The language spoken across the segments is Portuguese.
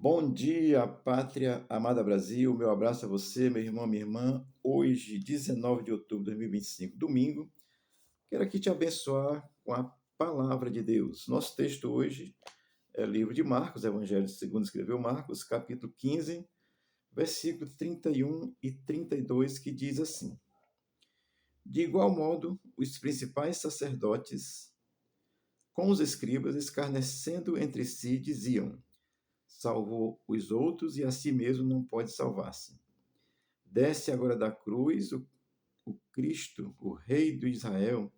Bom dia, pátria amada Brasil. Meu abraço a você, meu irmão, minha irmã. Hoje, 19 de outubro de 2025, domingo, quero aqui te abençoar com a palavra de Deus. Nosso texto hoje é o livro de Marcos, Evangelho segundo escreveu Marcos, capítulo 15, versículos 31 e 32, que diz assim: De igual modo, os principais sacerdotes, com os escribas, escarnecendo entre si, diziam: Salvou os outros e a si mesmo não pode salvar-se. Desce agora da cruz o Cristo, o Rei de Israel,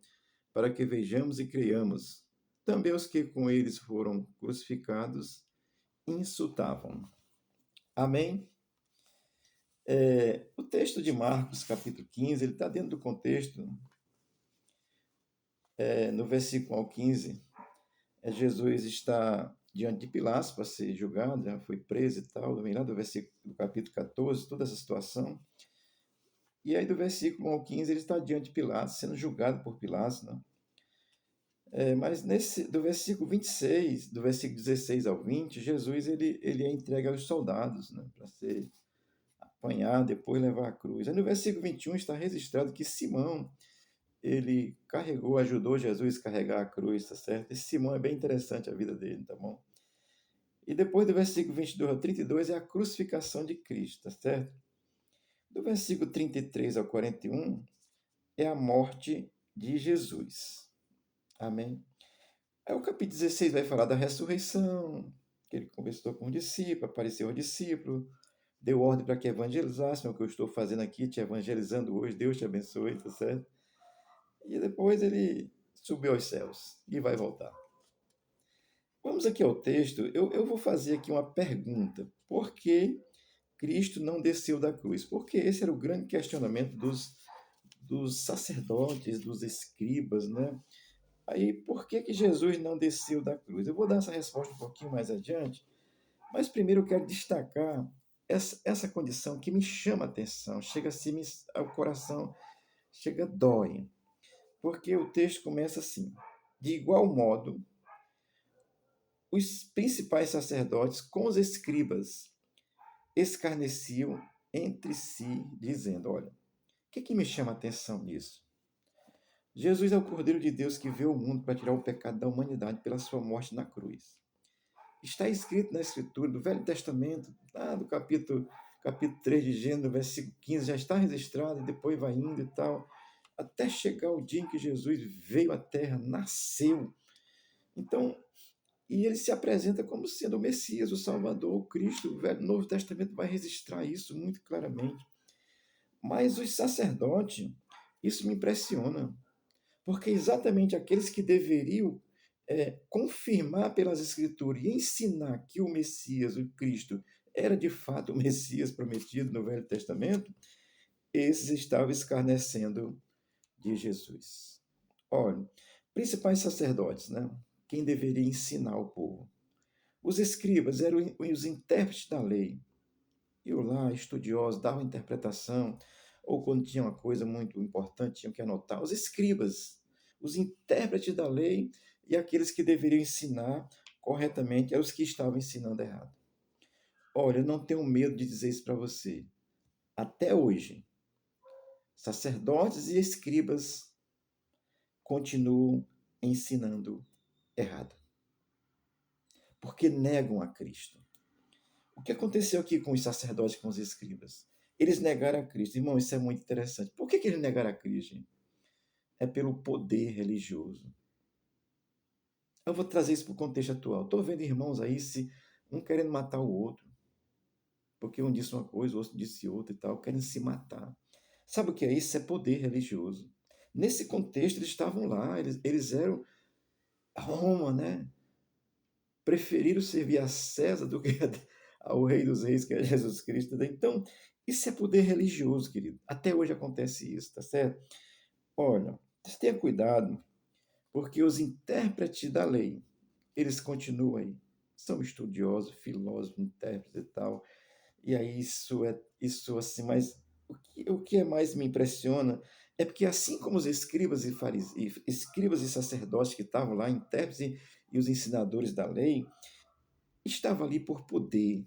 para que vejamos e creiamos. Também os que com eles foram crucificados insultavam. Amém? O texto de Marcos, capítulo 15, ele está dentro do contexto, no versículo ao 15, Jesus está diante de Pilatos para ser julgado, já foi preso e tal, vem lá do versículo do capítulo 14, toda essa situação. E aí, do versículo 1 ao 15, ele está diante de Pilatos, sendo julgado por Pilatos, né? Mas do versículo 26, do versículo 16 ao 20, Jesus ele é entregue aos soldados, né? Para ser apanhado, depois levar a cruz. Aí no versículo 21 está registrado que Simão, ele carregou, ajudou Jesus a carregar a cruz, tá certo? Esse Simão é bem interessante a vida dele, tá bom? E depois do versículo 22 ao 32 é a crucificação de Cristo, tá certo? Do versículo 33 ao 41 é a morte de Jesus. Amém? Aí o capítulo 16 vai falar da ressurreição, que ele conversou com o discípulo, apareceu ao discípulo, deu ordem para que evangelizasse, é o que eu estou fazendo aqui, te evangelizando hoje, Deus te abençoe, tá certo? E depois ele subiu aos céus e vai voltar. Vamos aqui ao texto, eu vou fazer aqui uma pergunta. Por que Cristo não desceu da cruz? Porque esse era o grande questionamento dos sacerdotes, dos escribas, né? Aí, por que que Jesus não desceu da cruz? Eu vou dar essa resposta um pouquinho mais adiante, mas primeiro eu quero destacar essa condição que me chama a atenção, chega assim ao coração, chega dói, porque o texto começa assim: de igual modo, os principais sacerdotes com os escribas escarneciam entre si, dizendo: olha, o que me chama a atenção nisso? Jesus é o Cordeiro de Deus que veio ao mundo para tirar o pecado da humanidade pela sua morte na cruz. Está escrito na Escritura, do Velho Testamento, lá do capítulo 3 de Gênesis, versículo 15, já está registrado, e depois vai indo e tal, até chegar o dia em que Jesus veio à Terra, nasceu. Então, e ele se apresenta como sendo o Messias, o Salvador, o Cristo. O Novo Testamento vai registrar isso muito claramente. Mas os sacerdotes, isso me impressiona, porque exatamente aqueles que deveriam confirmar pelas Escrituras e ensinar que o Messias, o Cristo, era de fato o Messias prometido no Velho Testamento, esses estavam escarnecendo de Jesus. Olha, principais sacerdotes, né? Quem deveria ensinar o povo. Os escribas eram os intérpretes da lei. Eu lá, estudiosos, davam interpretação, ou quando tinha uma coisa muito importante, tinham que anotar. Os escribas, os intérpretes da lei e aqueles que deveriam ensinar corretamente, eram os que estavam ensinando errado. Olha, eu não tenho medo de dizer isso para você. Até hoje, sacerdotes e escribas continuam ensinando errado, porque negam a Cristo. O que aconteceu aqui com os sacerdotes, com os escribas? Eles negaram a Cristo. Irmão, isso é muito interessante. Por que eles negaram a Cristo, gente? É pelo poder religioso. Eu vou trazer isso para o contexto atual. Estou vendo irmãos aí, um querendo matar o outro, porque um disse uma coisa, o outro disse outra e tal, querendo se matar. Sabe o que é isso? É poder religioso. Nesse contexto, eles estavam lá, eles eram Roma, né? Preferiram servir a César do que ao Rei dos Reis, que é Jesus Cristo. Né? Então, isso é poder religioso, querido. Até hoje acontece isso, tá certo? Olha, tenha cuidado, porque os intérpretes da lei, eles continuam aí. São estudiosos, filósofos, intérpretes e tal. E aí isso assim, mas o que é mais me impressiona é porque assim como os escribas e escribas e sacerdotes que estavam lá, intérpretes e os ensinadores da lei, estava ali por poder.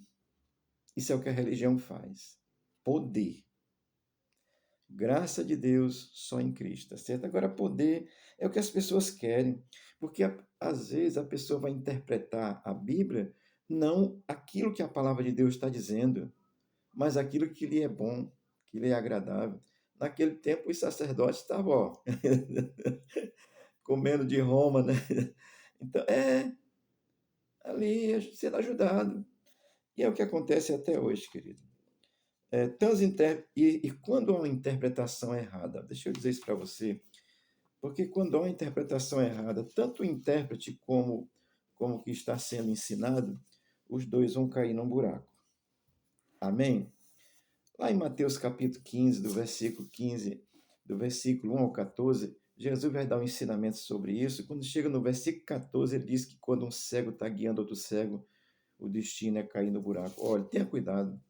Isso é o que a religião faz. Poder. Graça de Deus só em Cristo, tá certo? Agora, poder é o que as pessoas querem, porque às vezes a pessoa vai interpretar a Bíblia não aquilo que a palavra de Deus está dizendo, mas aquilo que lhe é bom, que lhe é agradável. Naquele tempo, os sacerdotes estavam ó, comendo de Roma, né? Então, ali sendo ajudado. E é o que acontece até hoje, querido. E quando há uma interpretação errada, deixa eu dizer isso para você, porque quando há uma interpretação errada, tanto o intérprete como o que está sendo ensinado, os dois vão cair num buraco. Amém? Lá em Mateus capítulo 15, do versículo 1 ao 14, Jesus vai dar um ensinamento sobre isso. Quando chega no versículo 14, ele diz que quando um cego está guiando outro cego, o destino é cair no buraco. Olha, tenha cuidado.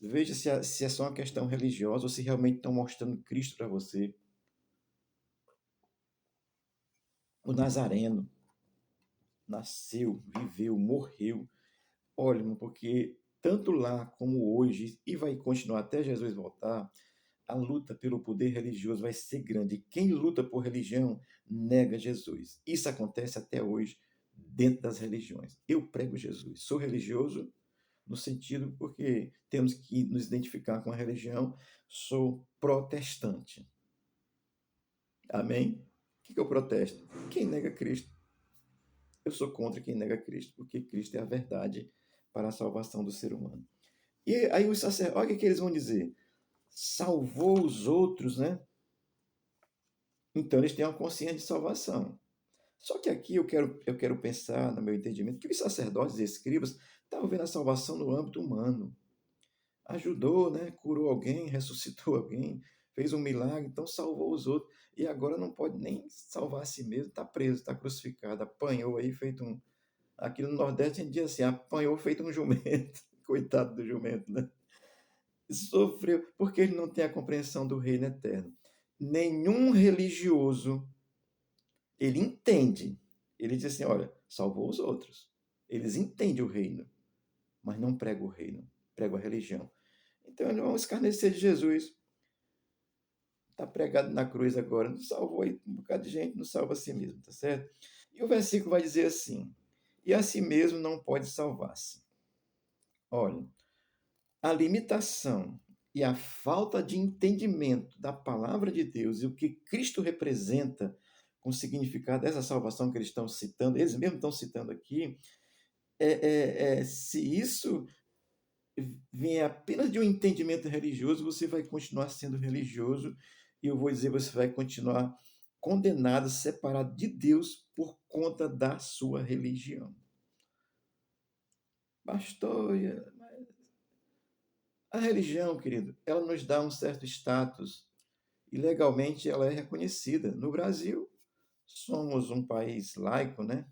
Veja se é só uma questão religiosa ou se realmente estão mostrando Cristo para você. O Nazareno nasceu, viveu, morreu. Olha, irmão, porque tanto lá como hoje, e vai continuar até Jesus voltar, a luta pelo poder religioso vai ser grande. Quem luta por religião nega Jesus. Isso acontece até hoje dentro das religiões. Eu prego Jesus. Sou religioso no sentido porque temos que nos identificar com a religião. Sou protestante. Amém? O que eu protesto? Quem nega Cristo. Eu sou contra quem nega Cristo, porque Cristo é a verdade para a salvação do ser humano. E aí os sacerdotes, olha o que eles vão dizer. Salvou os outros, né? Então eles têm uma consciência de salvação. Só que aqui eu quero pensar, no meu entendimento, que os sacerdotes e escribas estavam vendo a salvação no âmbito humano. Ajudou, né? Curou alguém, ressuscitou alguém, fez um milagre, então salvou os outros. E agora não pode nem salvar a si mesmo, está preso, está crucificado, apanhou aí, feito um. Aqui no Nordeste a gente diz assim, apanhou feito um jumento. Coitado do jumento, né? Sofreu, porque ele não tem a compreensão do reino eterno. Nenhum religioso, ele entende. Ele diz assim, olha, salvou os outros. Eles entendem o reino, mas não pregam o reino, pregam a religião. Então eles vão escarnecer de Jesus. Está pregado na cruz agora, não salvou aí um bocado de gente, não salva a si mesmo, tá certo? E o versículo vai dizer assim, e a si mesmo não pode salvar-se. Olha, a limitação e a falta de entendimento da palavra de Deus e o que Cristo representa com o significado dessa salvação que eles estão citando, eles mesmos estão citando aqui, se isso vier apenas de um entendimento religioso, você vai continuar sendo religioso e eu vou dizer, você vai continuar condenado, separado de Deus por conta da sua religião. Pastor, a religião, querido, ela nos dá um certo status e legalmente ela é reconhecida. No Brasil, somos um país laico, né?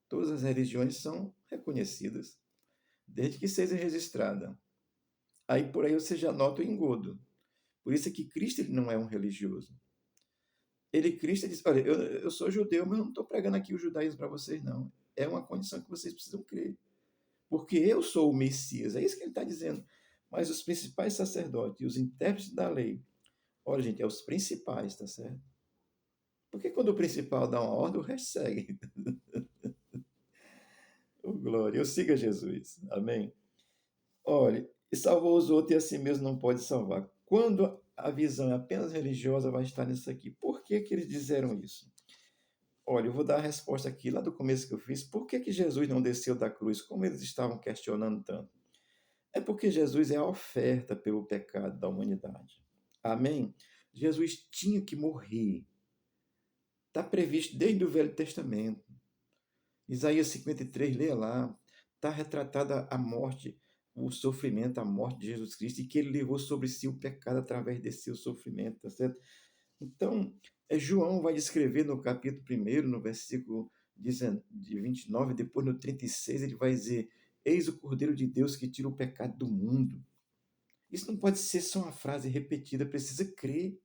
Todas as religiões são reconhecidas, desde que seja registrada. Aí por aí você já nota o engodo. Por isso é que Cristo ele não é um religioso. Cristo diz, olha, eu sou judeu, mas eu não estou pregando aqui o judaísmo para vocês, não. É uma condição que vocês precisam crer. Porque eu sou o Messias, é isso que ele está dizendo. Mas os principais sacerdotes e os intérpretes da lei, olha, gente, é os principais, tá certo? Porque quando o principal dá uma ordem, o resto segue. Oh, glória, eu siga Jesus. Amém? Olha, e salvou os outros e a si mesmo não pode salvar. Quando a visão é apenas religiosa, vai estar nisso aqui. Por que que eles disseram isso? Olha, eu vou dar a resposta aqui lá do começo que eu fiz. Por que que Jesus não desceu da cruz, como eles estavam questionando tanto? É porque Jesus é a oferta pelo pecado da humanidade. Amém? Jesus tinha que morrer. Está previsto desde o Velho Testamento. Isaías 53, leia lá. Está retratada a morte, o sofrimento, a morte de Jesus Cristo, e que ele levou sobre si o pecado através desse seu sofrimento, tá certo? Então, João vai descrever no capítulo 1, no versículo de 29, depois no 36, ele vai dizer: Eis o Cordeiro de Deus que tira o pecado do mundo. Isso não pode ser só uma frase repetida, precisa crer,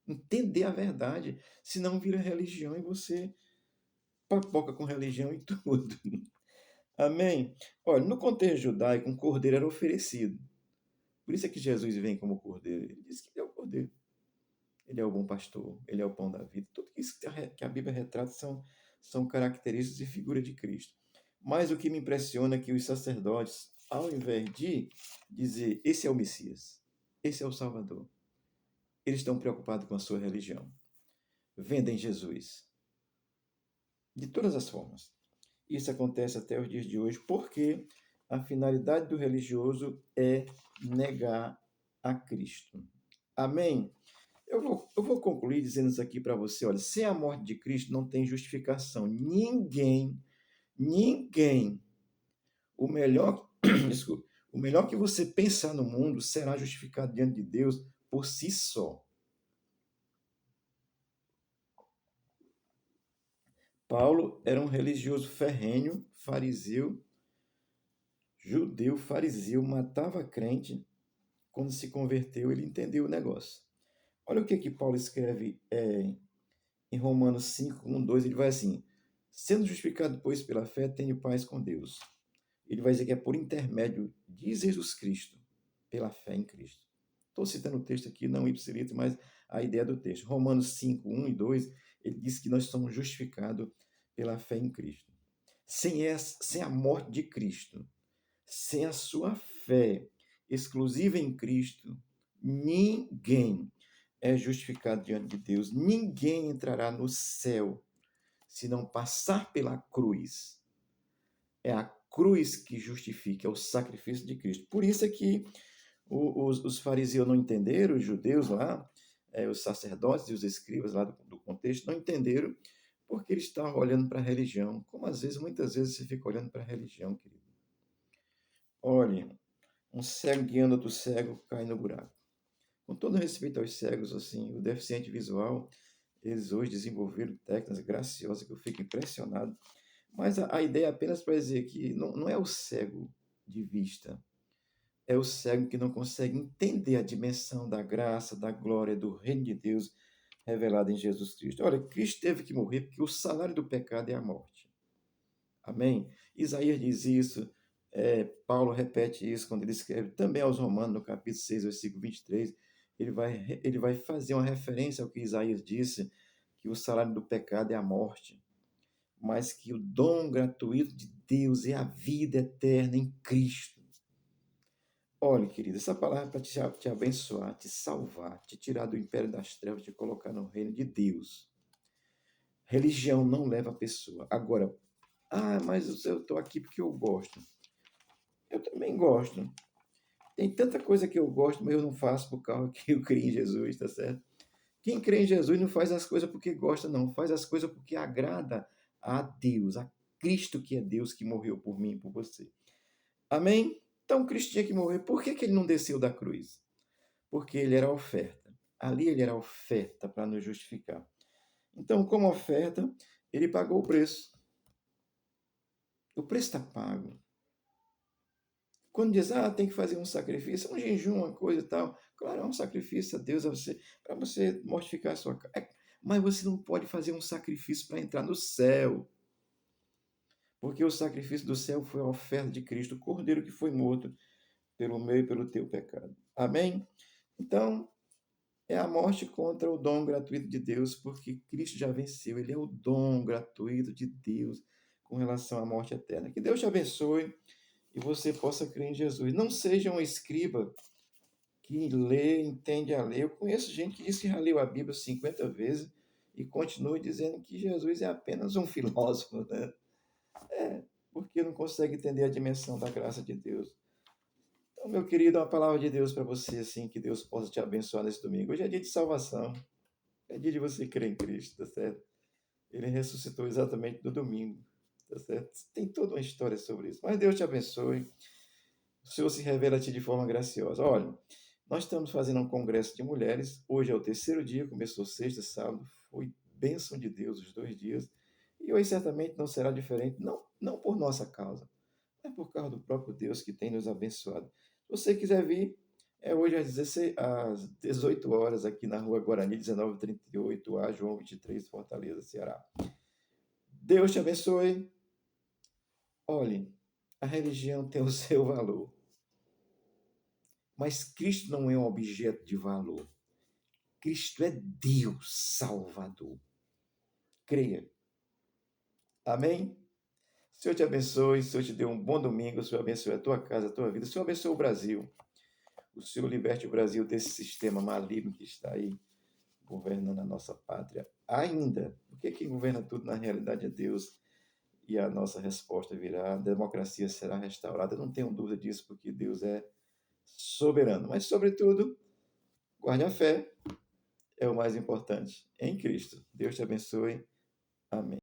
entender a verdade, senão vira religião e você papoca com religião e tudo. Amém? Olha, no contexto judaico, um cordeiro era oferecido. Por isso é que Jesus vem como cordeiro. Ele diz que ele é o cordeiro. Ele é o bom pastor, ele é o pão da vida. Tudo isso que a Bíblia retrata são características e figura de Cristo. Mas o que me impressiona é que os sacerdotes, ao invés de dizer, esse é o Messias, esse é o Salvador, eles estão preocupados com a sua religião. Vendem Jesus. De todas as formas. Isso acontece até os dias de hoje, porque a finalidade do religioso é negar a Cristo. Amém? Eu vou concluir dizendo isso aqui para você. Olha, sem a morte de Cristo não tem justificação. Ninguém, o melhor, desculpa, o melhor que você pensar no mundo será justificado diante de Deus por si só. Paulo era um religioso ferrenho, fariseu, judeu, fariseu, matava crente. Quando se converteu, ele entendeu o negócio. Olha o que Paulo escreve em Romanos 5, 1, 2, ele vai assim, sendo justificado, pois, pela fé, tenho paz com Deus. Ele vai dizer que é por intermédio de Jesus Cristo, pela fé em Cristo. Estou citando o texto aqui, não ipsilito, mas a ideia do texto. Romanos 5, 1 e 2, ele diz que nós somos justificados pela fé em Cristo. Sem a morte de Cristo, sem a sua fé exclusiva em Cristo, ninguém é justificado diante de Deus. Ninguém entrará no céu se não passar pela cruz. É a cruz que justifica, é o sacrifício de Cristo. Por isso é que os fariseus não entenderam, os judeus lá, os sacerdotes e os escribas lá do contexto não entenderam, porque eles estavam olhando para a religião, como muitas vezes você fica olhando para a religião, querido. Olhe, um cego guiando outro cego cai no buraco. Com todo respeito aos cegos, assim, o deficiente visual, eles hoje desenvolveram técnicas graciosas que eu fico impressionado. Mas a ideia é apenas para dizer que não é o cego de vista, é o cego que não consegue entender a dimensão da graça, da glória, do reino de Deus revelado em Jesus Cristo. Olha, Cristo teve que morrer porque o salário do pecado é a morte. Amém? Isaías diz isso, Paulo repete isso quando ele escreve também aos Romanos, no capítulo 6, versículo 23. Ele vai fazer uma referência ao que Isaías disse, que o salário do pecado é a morte, mas que o dom gratuito de Deus é a vida eterna em Cristo. Olha, querido, essa palavra é para te abençoar, te salvar, te tirar do império das trevas, te colocar no reino de Deus. Religião não leva a pessoa. Agora, mas eu estou aqui porque eu gosto. Eu também gosto. Tem tanta coisa que eu gosto, mas eu não faço por causa que eu creio em Jesus, tá certo? Quem crê em Jesus não faz as coisas porque gosta, não. Faz as coisas porque agrada a Deus, a Cristo que é Deus, que morreu por mim e por você. Amém? Então, Cristo tinha que morrer. Por que ele não desceu da cruz? Porque ele era a oferta. Ali ele era a oferta para nos justificar. Então, como oferta, ele pagou o preço. O preço está pago. Quando diz, tem que fazer um sacrifício, um jejum, uma coisa e tal. Claro, é um sacrifício a Deus, para você mortificar a sua carne. Mas você não pode fazer um sacrifício para entrar no céu. Porque o sacrifício do céu foi a oferta de Cristo, o Cordeiro que foi morto pelo meu e pelo teu pecado. Amém? Então, é a morte contra o dom gratuito de Deus, porque Cristo já venceu. Ele é o dom gratuito de Deus com relação à morte eterna. Que Deus te abençoe e você possa crer em Jesus. Não seja um escriba que lê, entende a ler. Eu conheço gente que diz que já leu a Bíblia 50 vezes e continua dizendo que Jesus é apenas um filósofo, né? Porque não consegue entender a dimensão da graça de Deus. Então, meu querido, uma palavra de Deus para você, assim, que Deus possa te abençoar nesse domingo. Hoje é dia de salvação, é dia de você crer em Cristo, tá certo? Ele ressuscitou exatamente no domingo, tá certo? Tem toda uma história sobre isso. Mas Deus te abençoe. O Senhor se revela a ti de forma graciosa. Olha, nós estamos fazendo um congresso de mulheres. Hoje é o terceiro dia, começou sexta, sábado. Foi bênção de Deus os 2 dias. E hoje certamente não será diferente, não por nossa causa, mas por causa do próprio Deus que tem nos abençoado. Se você quiser vir, é hoje às 18 horas, aqui na rua Guarani, 1938, A João 23, Fortaleza, Ceará. Deus te abençoe. Olhe, A religião tem o seu valor, mas Cristo não é um objeto de valor. Cristo é Deus Salvador. Creia. Amém? O Senhor te abençoe, o Senhor te dê um bom domingo, o Senhor abençoe a tua casa, a tua vida, o Senhor abençoe o Brasil. O Senhor liberte o Brasil desse sistema maligno que está aí governando a nossa pátria ainda. Porque quem governa tudo na realidade é Deus e a nossa resposta virá, a democracia será restaurada. Eu não tenho dúvida disso, porque Deus é soberano. Mas, sobretudo, guarde a fé, é o mais importante, em Cristo. Deus te abençoe. Amém.